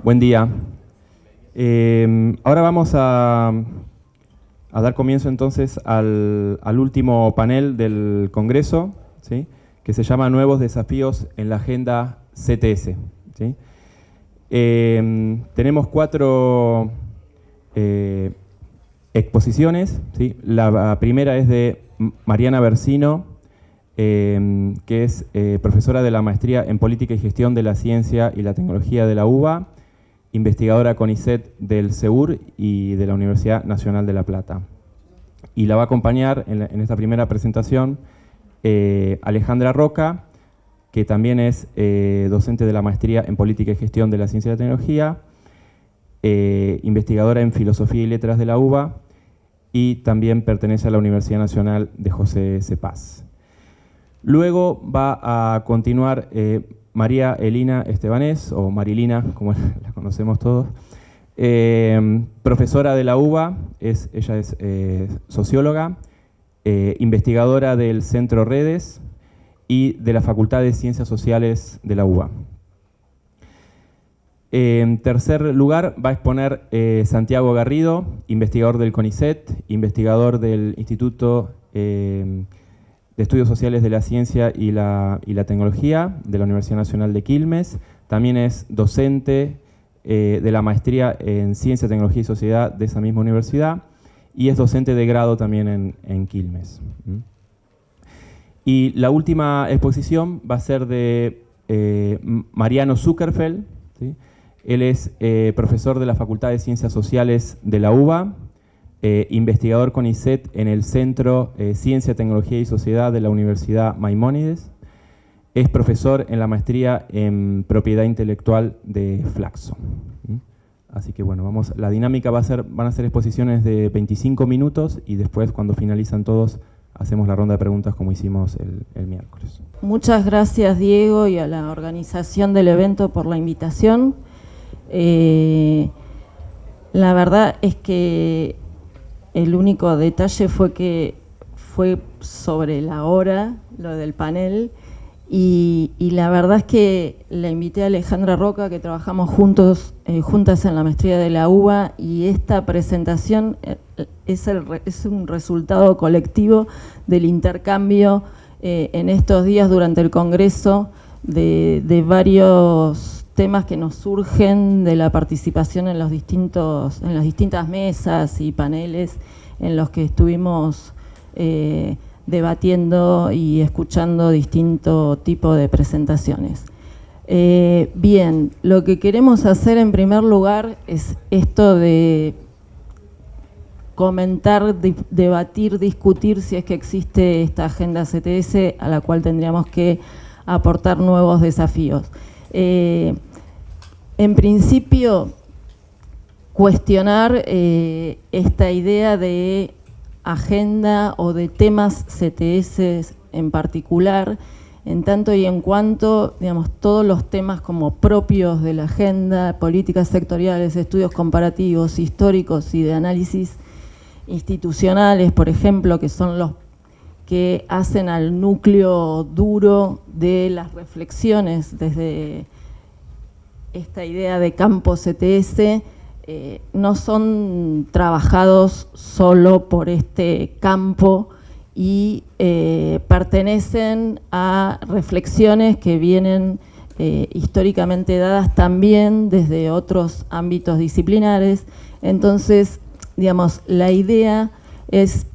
Buen día. Ahora vamos a dar comienzo entonces al último panel del Congreso, ¿sí?, que se llama Nuevos Desafíos en la Agenda CTS. ¿Sí? Tenemos 4 exposiciones. ¿Sí? La primera es de Mariana Bersino, que es profesora de la Maestría en Política y Gestión de la Ciencia y la Tecnología de la UBA, investigadora CONICET del SEUR y de la Universidad Nacional de La Plata. Y la va a acompañar en esta primera presentación Alejandra Roca, que también es docente de la Maestría en Política y Gestión de la Ciencia y la Tecnología, investigadora en Filosofía y Letras de la UBA y también pertenece a la Universidad Nacional de José C. Paz. Luego va a continuar María Elina Estebanés, o Marilina, como la conocemos todos, profesora de la UBA, ella es socióloga, investigadora del Centro Redes y de la Facultad de Ciencias Sociales de la UBA. En tercer lugar va a exponer Santiago Garrido, investigador del CONICET, investigador del Instituto de Estudios Sociales de la Ciencia y la Tecnología de la Universidad Nacional de Quilmes. También es docente de la Maestría en Ciencia, Tecnología y Sociedad de esa misma universidad y es docente de grado también en Quilmes. Y la última exposición va a ser de Mariano Zuckerfeld, ¿sí? Él es profesor de la Facultad de Ciencias Sociales de la UBA, investigador CONICET en el Centro Ciencia, Tecnología y Sociedad de la Universidad Maimónides. Es profesor en la Maestría en Propiedad Intelectual de Flaxo. Así que bueno, la dinámica van a ser exposiciones de 25 minutos y después, cuando finalizan todos, hacemos la ronda de preguntas como hicimos el miércoles. Muchas gracias, Diego, y a la organización del evento por la invitación. La verdad es que el único detalle fue que fue sobre la hora, lo del panel, y la verdad es que la invité a Alejandra Roca, que trabajamos juntas en la maestría de la UBA, y esta presentación es un resultado colectivo del intercambio en estos días durante el Congreso de varios temas que nos surgen de la participación en las distintas mesas y paneles en los que estuvimos debatiendo y escuchando distinto tipo de presentaciones. Bien, lo que queremos hacer en primer lugar es esto de comentar, debatir, discutir si es que existe esta agenda CTS a la cual tendríamos que aportar nuevos desafíos. En principio, cuestionar esta idea de agenda o de temas CTS en particular, en tanto y en cuanto, digamos, todos los temas como propios de la agenda, políticas sectoriales, estudios comparativos, históricos y de análisis institucionales, por ejemplo, que son los que hacen al núcleo duro de las reflexiones desde esta idea de campo CTS, no son trabajados solo por este campo y pertenecen a reflexiones que vienen históricamente dadas también desde otros ámbitos disciplinares. Entonces, digamos, la idea es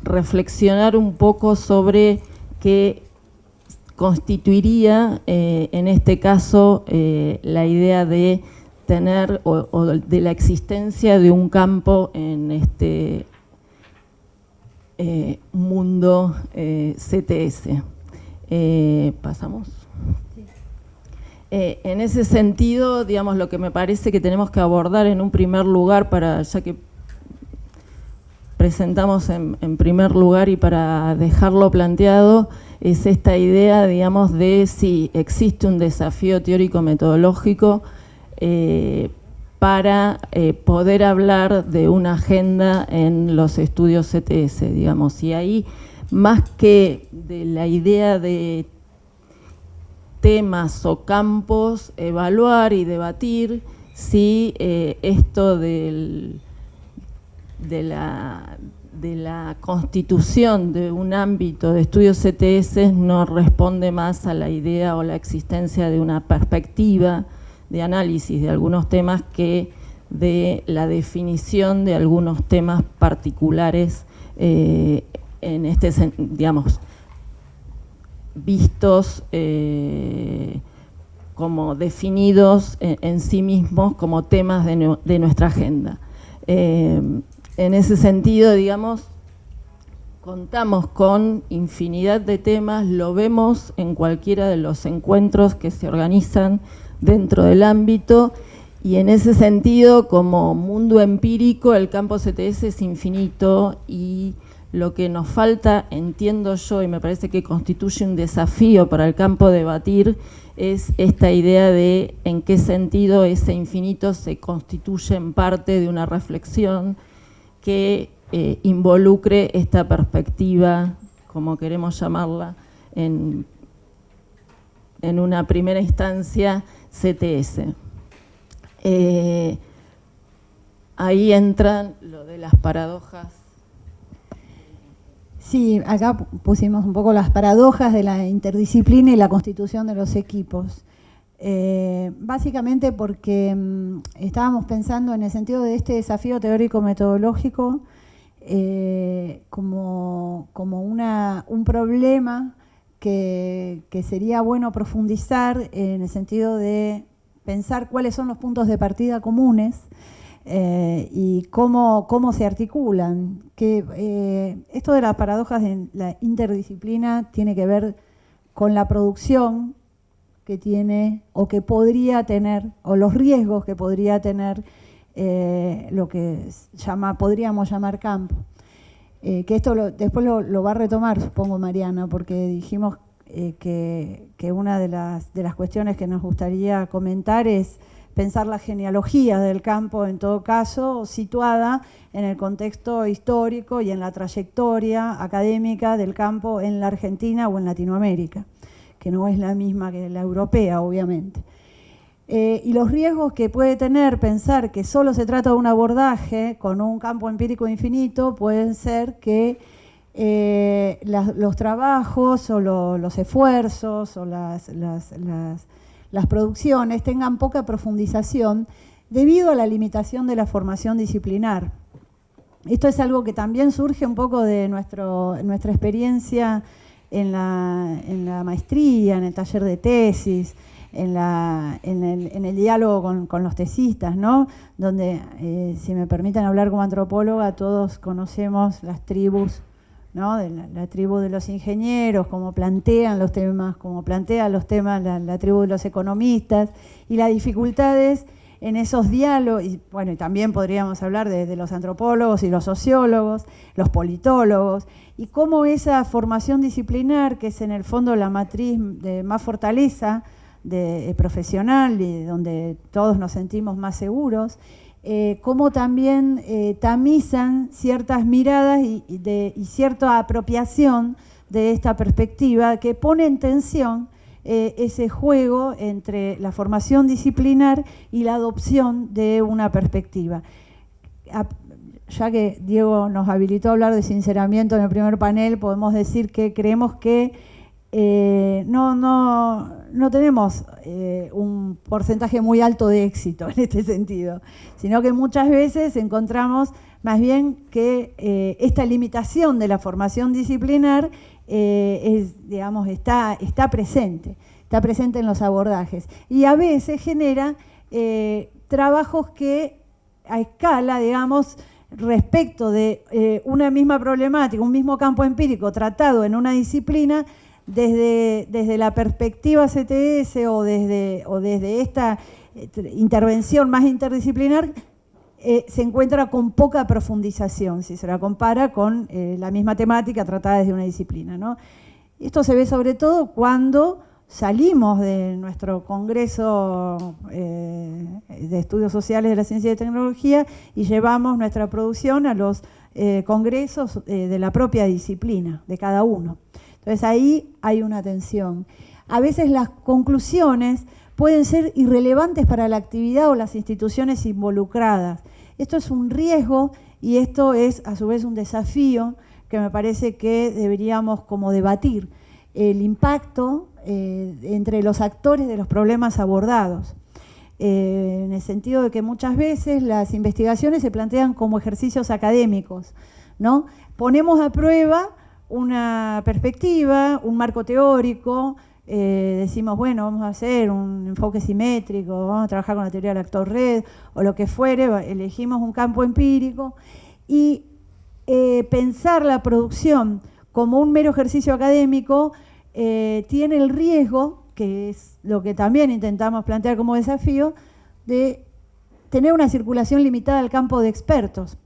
reflexionar un poco sobre qué constituiría, en este caso, la idea de tener o de la existencia de un campo en este mundo CTS. ¿Pasamos? Sí. En ese sentido, digamos, lo que me parece que tenemos que abordar en un primer lugar, ya que presentamos en primer lugar y para dejarlo planteado, es esta idea, digamos, de si existe un desafío teórico-metodológico para poder hablar de una agenda en los estudios CTS, digamos. Y ahí, más que de la idea de temas o campos, evaluar y debatir si esto de la constitución de un ámbito de estudios CTS no responde más a la idea o la existencia de una perspectiva de análisis de algunos temas que de la definición de algunos temas particulares en este, digamos, vistos como definidos en sí mismos como temas de nuestra agenda. En ese sentido, digamos, contamos con infinidad de temas, lo vemos en cualquiera de los encuentros que se organizan dentro del ámbito, y en ese sentido, como mundo empírico, el campo CTS es infinito, y lo que nos falta, entiendo yo, y me parece que constituye un desafío para el campo debatir, es esta idea de en qué sentido ese infinito se constituye en parte de una reflexión que involucre esta perspectiva, como queremos llamarla, en una primera instancia CTS. Ahí entran lo de las paradojas. Sí, acá pusimos un poco las paradojas de la interdisciplina y la constitución de los equipos. Básicamente porque estábamos pensando en el sentido de este desafío teórico-metodológico como un problema que sería bueno profundizar en el sentido de pensar cuáles son los puntos de partida comunes y cómo se articulan. Esto de las paradojas de la interdisciplina tiene que ver con la producción que tiene o que podría tener, o los riesgos que podría tener lo que podríamos llamar campo. Que esto después lo va a retomar, supongo, Mariana, porque dijimos que una de las cuestiones que nos gustaría comentar es pensar la genealogía del campo, en todo caso, situada en el contexto histórico y en la trayectoria académica del campo en la Argentina o en Latinoamérica, que no es la misma que la europea, obviamente. Y los riesgos que puede tener pensar que solo se trata de un abordaje con un campo empírico infinito pueden ser que los trabajos o los esfuerzos o las producciones tengan poca profundización debido a la limitación de la formación disciplinar. Esto es algo que también surge un poco de nuestra experiencia en la maestría, en el taller de tesis, en el diálogo con los tesistas, ¿no? Donde, si me permiten hablar como antropóloga, todos conocemos las tribus, ¿no? De la tribu de los ingenieros, cómo plantean los temas, la tribu de los economistas, y las dificultades en esos diálogos, y bueno, y también podríamos hablar de los antropólogos y los sociólogos, los politólogos, y cómo esa formación disciplinar, que es en el fondo la matriz de más fortaleza profesional y donde todos nos sentimos más seguros, cómo también tamizan ciertas miradas y cierta apropiación de esta perspectiva que pone en tensión ese juego entre la formación disciplinar y la adopción de una perspectiva. Ya que Diego nos habilitó a hablar de sinceramiento en el primer panel, podemos decir que creemos que no tenemos un porcentaje muy alto de éxito en este sentido, sino que muchas veces encontramos más bien que esta limitación de la formación disciplinar está presente en los abordajes, y a veces genera trabajos que a escala, digamos, respecto de una misma problemática, un mismo campo empírico tratado en una disciplina, desde la perspectiva CTS o desde esta intervención más interdisciplinar, se encuentra con poca profundización, si se la compara con la misma temática tratada desde una disciplina, ¿no? Esto se ve sobre todo cuando salimos de nuestro Congreso de Estudios Sociales de la Ciencia y Tecnología y llevamos nuestra producción a los congresos de la propia disciplina, de cada uno. Entonces ahí hay una tensión. a veces las conclusiones pueden ser irrelevantes para la actividad o las instituciones involucradas. Esto es un riesgo y esto es a su vez un desafío que me parece que deberíamos como debatir, el impacto entre los actores de los problemas abordados. En el sentido de que muchas veces las investigaciones se plantean como ejercicios académicos, ¿no? Ponemos a prueba una perspectiva, un marco teórico, decimos, bueno, vamos a hacer un enfoque simétrico, vamos a trabajar con la teoría del actor red o lo que fuere, elegimos un campo empírico y pensar la producción como un mero ejercicio académico tiene el riesgo, que es lo que también intentamos plantear como desafío, de tener una circulación limitada al campo de expertos,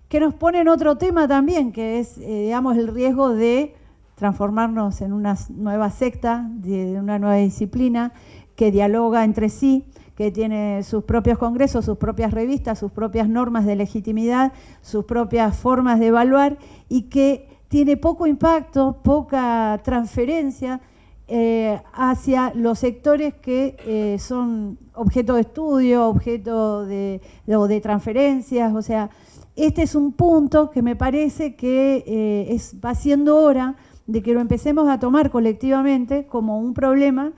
que nos pone en otro tema también, que es, digamos, el riesgo de transformarnos en una nueva secta, de una nueva disciplina que dialoga entre sí, que tiene sus propios congresos, sus propias revistas, sus propias normas de legitimidad, sus propias formas de evaluar y que tiene poco impacto, poca transferencia hacia los sectores que son objeto de estudio, objeto de transferencias. O sea, este es un punto que me parece que va siendo hora de que lo empecemos a tomar colectivamente como un problema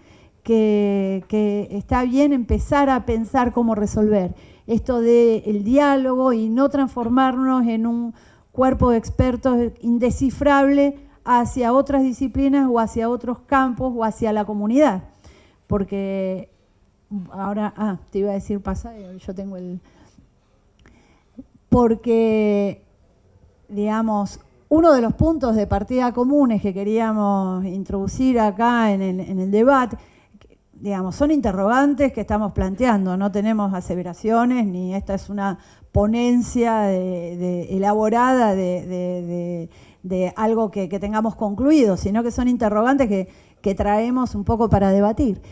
que está bien empezar a pensar cómo resolver. Esto del diálogo y no transformarnos en un cuerpo de expertos indescifrable hacia otras disciplinas o hacia otros campos o hacia la comunidad. Porque ahora, te iba a decir pasa, yo tengo porque, digamos, uno de los puntos de partida comunes que queríamos introducir acá en el debate, digamos, son interrogantes que estamos planteando, no tenemos aseveraciones, ni esta es una ponencia elaborada de algo que tengamos concluido, sino que son interrogantes que traemos un poco para debatir.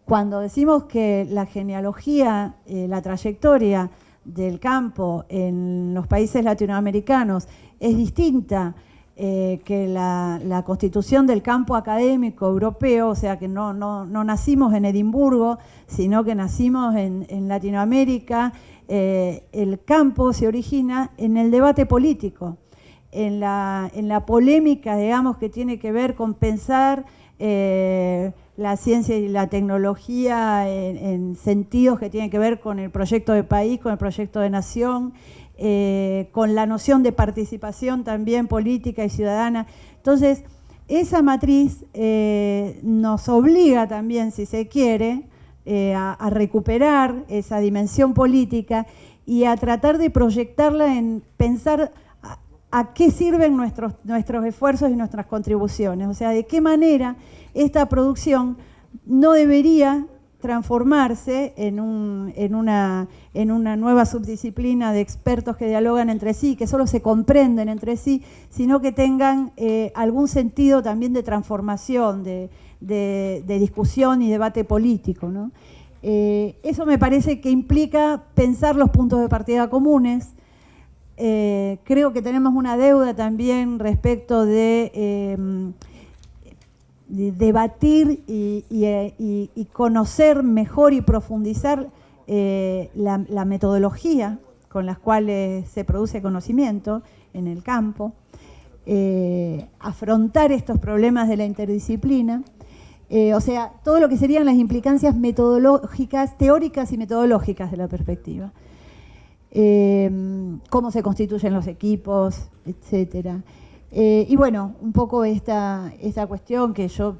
Cuando decimos que la genealogía, la trayectoria del campo en los países latinoamericanos es distinta que la constitución del campo académico europeo, o sea que no nacimos en Edimburgo, sino que nacimos en Latinoamérica. El campo se origina en el debate político, en la polémica, digamos, que tiene que ver con pensar la ciencia y la tecnología en sentidos que tienen que ver con el proyecto de país, con el proyecto de nación, con la noción de participación también política y ciudadana. Entonces, esa matriz nos obliga también, si se quiere, a recuperar esa dimensión política y a tratar de proyectarla en pensar a qué sirven nuestros esfuerzos y nuestras contribuciones. O sea, de qué manera esta producción no debería transformarse en una nueva subdisciplina de expertos que dialogan entre sí, que solo se comprenden entre sí, sino que tengan algún sentido también de transformación, de discusión y debate político, ¿no? Eso me parece que implica pensar los puntos de partida comunes. Creo que tenemos una deuda también respecto de debatir y conocer mejor y profundizar la metodología con las cuales se produce conocimiento en el campo, afrontar estos problemas de la interdisciplina, o sea, todo lo que serían las implicancias metodológicas, teóricas y metodológicas de la perspectiva. Cómo se constituyen los equipos, etcétera. Y bueno, un poco esta cuestión que yo,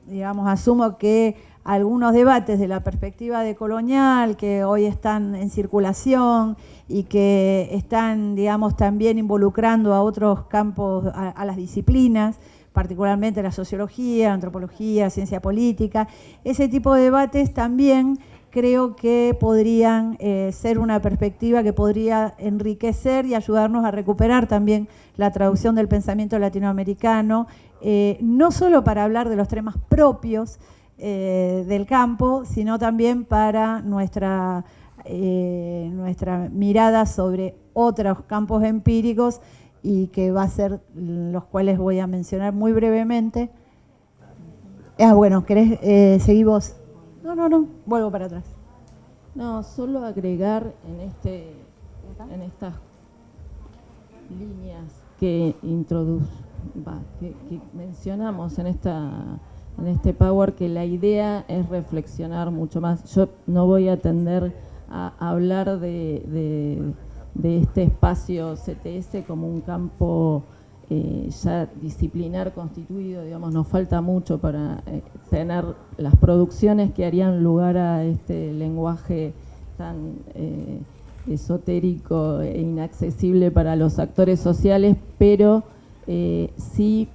digamos, asumo que algunos debates de la perspectiva decolonial que hoy están en circulación y que están, digamos, también involucrando a otros campos, a las disciplinas, particularmente la sociología, la antropología, ciencia política, ese tipo de debates también creo que podrían ser una perspectiva que podría enriquecer y ayudarnos a recuperar también la traducción del pensamiento latinoamericano, no solo para hablar de los temas propios del campo, sino también para nuestra mirada sobre otros campos empíricos y que va a ser los cuales voy a mencionar muy brevemente. Bueno, ¿querés seguir vos? No, vuelvo para atrás. No, solo agregar en estas líneas que que mencionamos en este Power, que la idea es reflexionar mucho más. Yo no voy a tender a hablar de este espacio CTS como un campo ya disciplinar constituido, digamos, nos falta mucho para tener las producciones que harían lugar a este lenguaje tan esotérico e inaccesible para los actores sociales, pero sí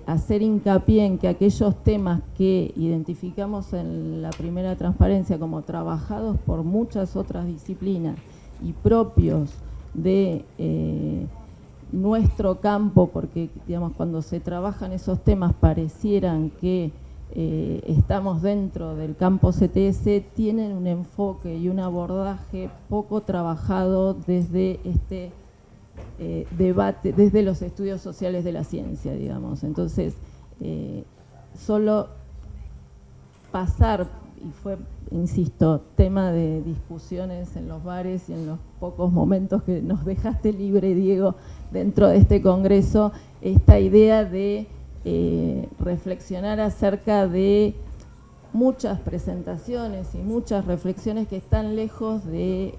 hacer hincapié en que aquellos temas que identificamos en la primera transparencia como trabajados por muchas otras disciplinas y propios de nuestro campo, porque digamos cuando se trabajan esos temas parecieran que estamos dentro del campo CTS, tienen un enfoque y un abordaje poco trabajado desde este debate, desde los estudios sociales de la ciencia, digamos. Entonces, solo pasar, y fue, insisto, tema de discusiones en los bares y en los pocos momentos que nos dejaste libre, Diego, dentro de este congreso, esta idea de reflexionar acerca de muchas presentaciones y muchas reflexiones que están lejos de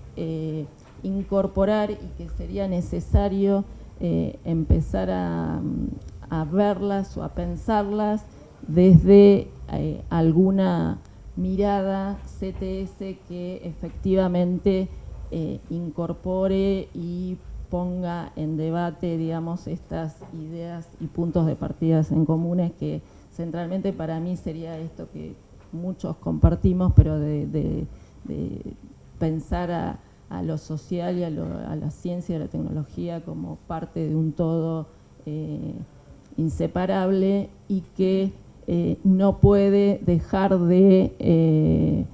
incorporar y que sería necesario empezar a verlas o a pensarlas desde alguna mirada CTS que efectivamente incorpore y ponga en debate, digamos, estas ideas y puntos de partida en comunes, que centralmente para mí sería esto que muchos compartimos, pero de pensar a lo social y a la ciencia y a la tecnología como parte de un todo inseparable, y que no puede dejar de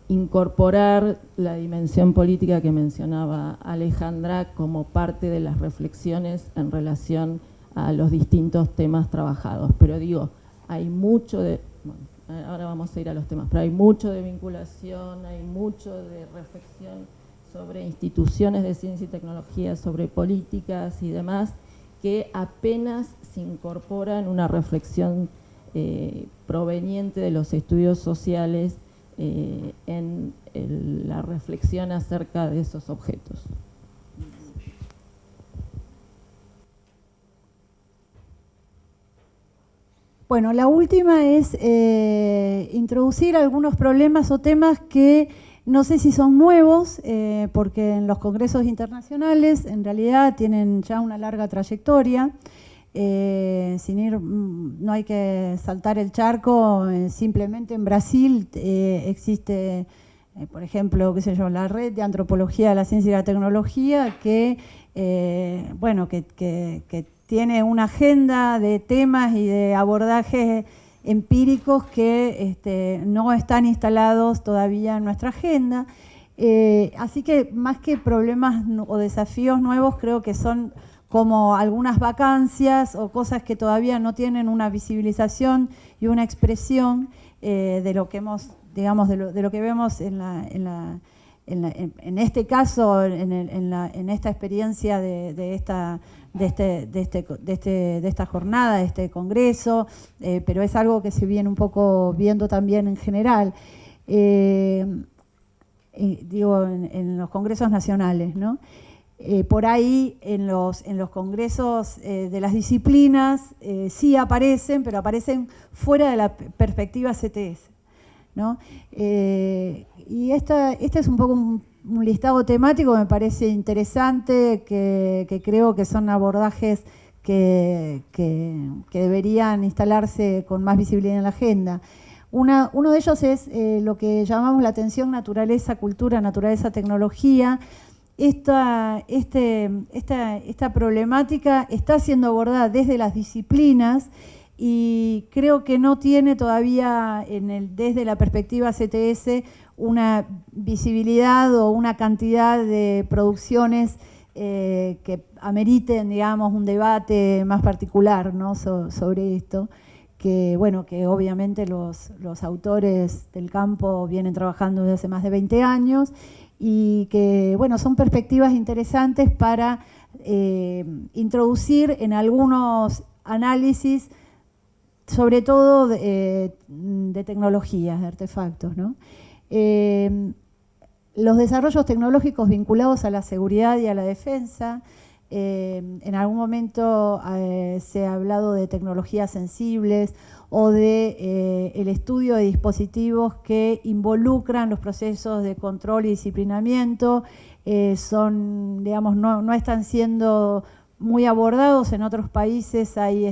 incorporar la dimensión política que mencionaba Alejandra como parte de las reflexiones en relación a los distintos temas trabajados. Pero digo, hay mucho de... Bueno, ahora vamos a ir a los temas, pero hay mucho de vinculación, hay mucho de reflexión sobre instituciones de ciencia y tecnología, sobre políticas y demás, que apenas se incorpora en una reflexión proveniente de los estudios sociales en la reflexión acerca de esos objetos. Bueno, la última es introducir algunos problemas o temas que no sé si son nuevos, porque en los congresos internacionales en realidad tienen ya una larga trayectoria. Sin ir, no hay que saltar el charco, simplemente en Brasil existe, por ejemplo, qué sé yo, la red de antropología de la ciencia y la tecnología que, bueno, que tiene una agenda de temas y de abordajes empíricos que no están instalados todavía en nuestra agenda. Así que más que problemas o desafíos nuevos, creo que son como algunas vacancias o cosas que todavía no tienen una visibilización y una expresión de lo que hemos, digamos, de lo que vemos en este caso, en esta experiencia de esta jornada, de este congreso, pero es algo que se viene un poco viendo también en general, digo, en los congresos nacionales, ¿no? Por ahí en los congresos de las disciplinas sí aparecen, pero aparecen fuera de la perspectiva CTS, ¿no? Y este es un poco un listado temático que me parece interesante, que creo que son abordajes que deberían instalarse con más visibilidad en la agenda. Uno de ellos es lo que llamamos la tensión naturaleza-cultura, naturaleza-tecnología. Esta problemática está siendo abordada desde las disciplinas y creo que no tiene todavía desde la perspectiva CTS una visibilidad o una cantidad de producciones que ameriten, digamos, un debate más particular, ¿no? sobre esto, bueno, que obviamente los autores del campo vienen trabajando desde hace más de 20 años y que, bueno, son perspectivas interesantes para introducir en algunos análisis, sobre todo de tecnologías, de artefactos, ¿no? Los desarrollos tecnológicos vinculados a la seguridad y a la defensa, en algún momento se ha hablado de tecnologías sensibles o de el estudio de dispositivos que involucran los procesos de control y disciplinamiento, son, digamos, no están siendo muy abordados. En otros países hay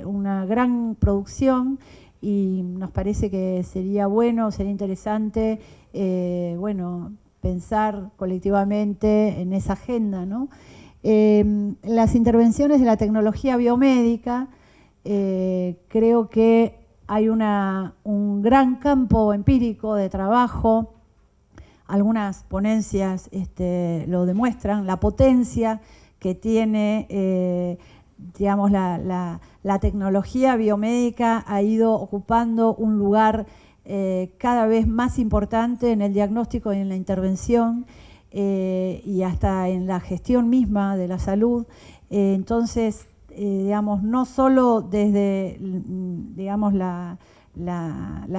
una gran producción y nos parece que sería bueno, sería interesante, bueno, pensar colectivamente en esa agenda, ¿no? Las intervenciones de la tecnología biomédica, creo que hay un gran campo empírico de trabajo. Algunas ponencias lo demuestran, la potencia que tiene, digamos, la tecnología biomédica ha ido ocupando un lugar cada vez más importante en el diagnóstico y en la intervención, y hasta en la gestión misma de la salud. Entonces, digamos, no solo desde, digamos, la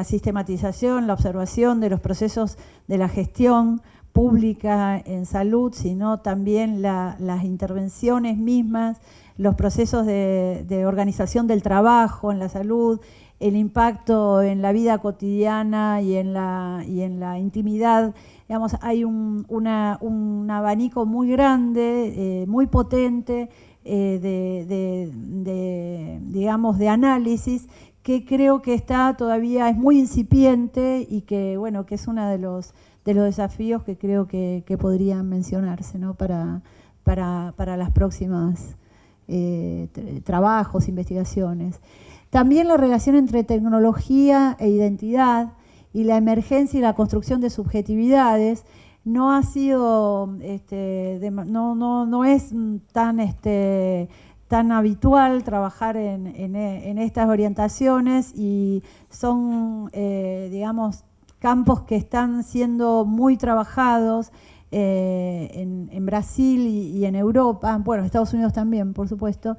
sistematización, la observación de los procesos de la gestión pública en salud, sino también las intervenciones mismas, los procesos de organización del trabajo en la salud, el impacto en la vida cotidiana y en la intimidad. Digamos, hay un abanico muy grande, muy potente digamos, de análisis, que creo que todavía es muy incipiente y que, bueno, que es uno de los desafíos que creo que podrían mencionarse, ¿no? para las próximas trabajos, investigaciones. También la relación entre tecnología e identidad y la emergencia y la construcción de subjetividades no ha sido, no es tan habitual trabajar en estas orientaciones, y son, digamos, campos que están siendo muy trabajados en Brasil y en Europa, bueno, Estados Unidos también, por supuesto,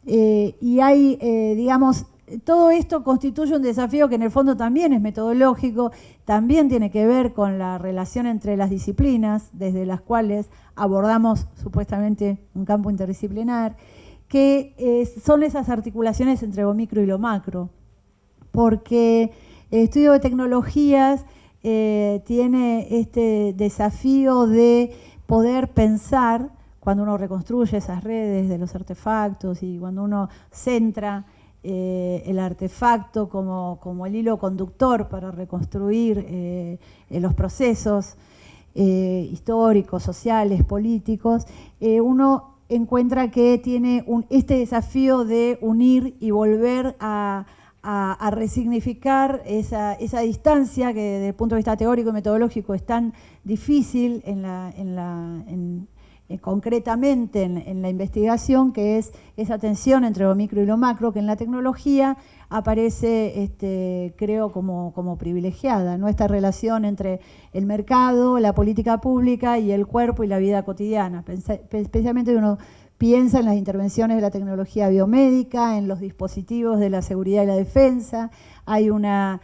y hay, digamos, todo esto constituye un desafío que en el fondo también es metodológico, también tiene que ver con la relación entre las disciplinas, desde las cuales abordamos supuestamente un campo interdisciplinar, que son esas articulaciones entre lo micro y lo macro, porque el estudio de tecnologías tiene este desafío de poder pensar, cuando uno reconstruye esas redes de los artefactos y cuando uno centra el artefacto como el hilo conductor para reconstruir los procesos históricos, sociales, políticos, uno encuentra que tiene este desafío de unir y volver a resignificar esa distancia que desde el punto de vista teórico y metodológico es tan difícil concretamente en la investigación, que es esa tensión entre lo micro y lo macro, que en la tecnología aparece, creo, como privilegiada, ¿no? Esta relación entre el mercado, la política pública y el cuerpo y la vida cotidiana, especialmente uno piensa en las intervenciones de la tecnología biomédica, en los dispositivos de la seguridad y la defensa. Hay una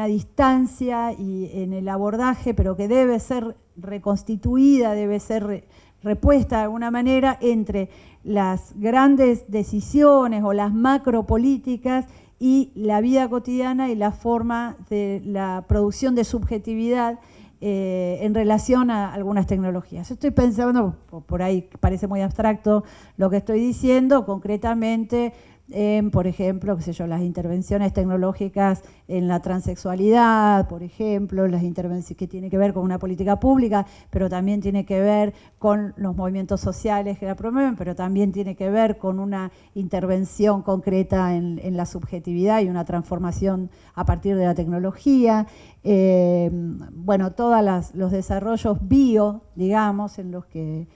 distancia y en el abordaje, pero que debe ser reconstituida, debe ser repuesta de alguna manera entre las grandes decisiones o las macropolíticas y la vida cotidiana y la forma de la producción de subjetividad en relación a algunas tecnologías. Estoy pensando, por ahí parece muy abstracto lo que estoy diciendo, concretamente en, por ejemplo, qué sé yo, las intervenciones tecnológicas en la transexualidad, por ejemplo, las intervenciones que tienen que ver con una política pública, pero también tiene que ver con los movimientos sociales que la promueven, pero también tiene que ver con una intervención concreta en la subjetividad y una transformación a partir de la tecnología. Bueno, todos los desarrollos bio, digamos, en los que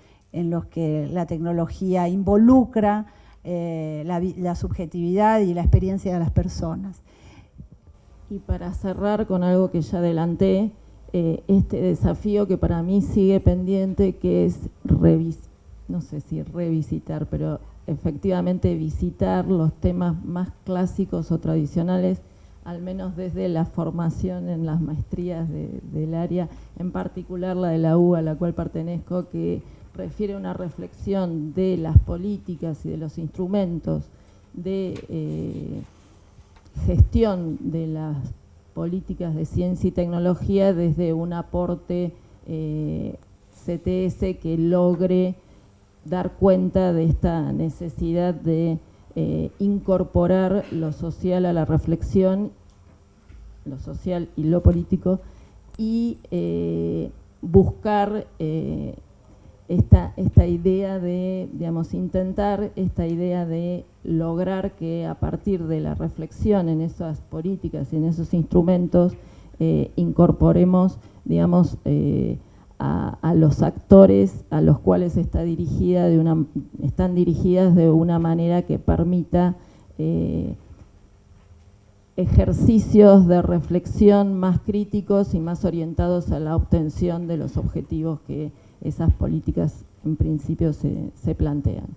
la tecnología involucra la subjetividad y la experiencia de las personas. Y para cerrar con algo que ya adelanté, este desafío que para mí sigue pendiente, que es no sé si revisitar, pero efectivamente visitar los temas más clásicos o tradicionales, al menos desde la formación en las maestrías del área, en particular la de la UBA, a la cual pertenezco, que refiere a una reflexión de las políticas y de los instrumentos de gestión de las políticas de ciencia y tecnología desde un aporte CTS que logre dar cuenta de esta necesidad de incorporar lo social a la reflexión, lo social y lo político, y buscar esta idea de, digamos, intentar esta idea de lograr que a partir de la reflexión en esas políticas y en esos instrumentos incorporemos, digamos, a los actores a los cuales están dirigidas de una manera que permita ejercicios de reflexión más críticos y más orientados a la obtención de los objetivos que esas políticas en principio se plantean.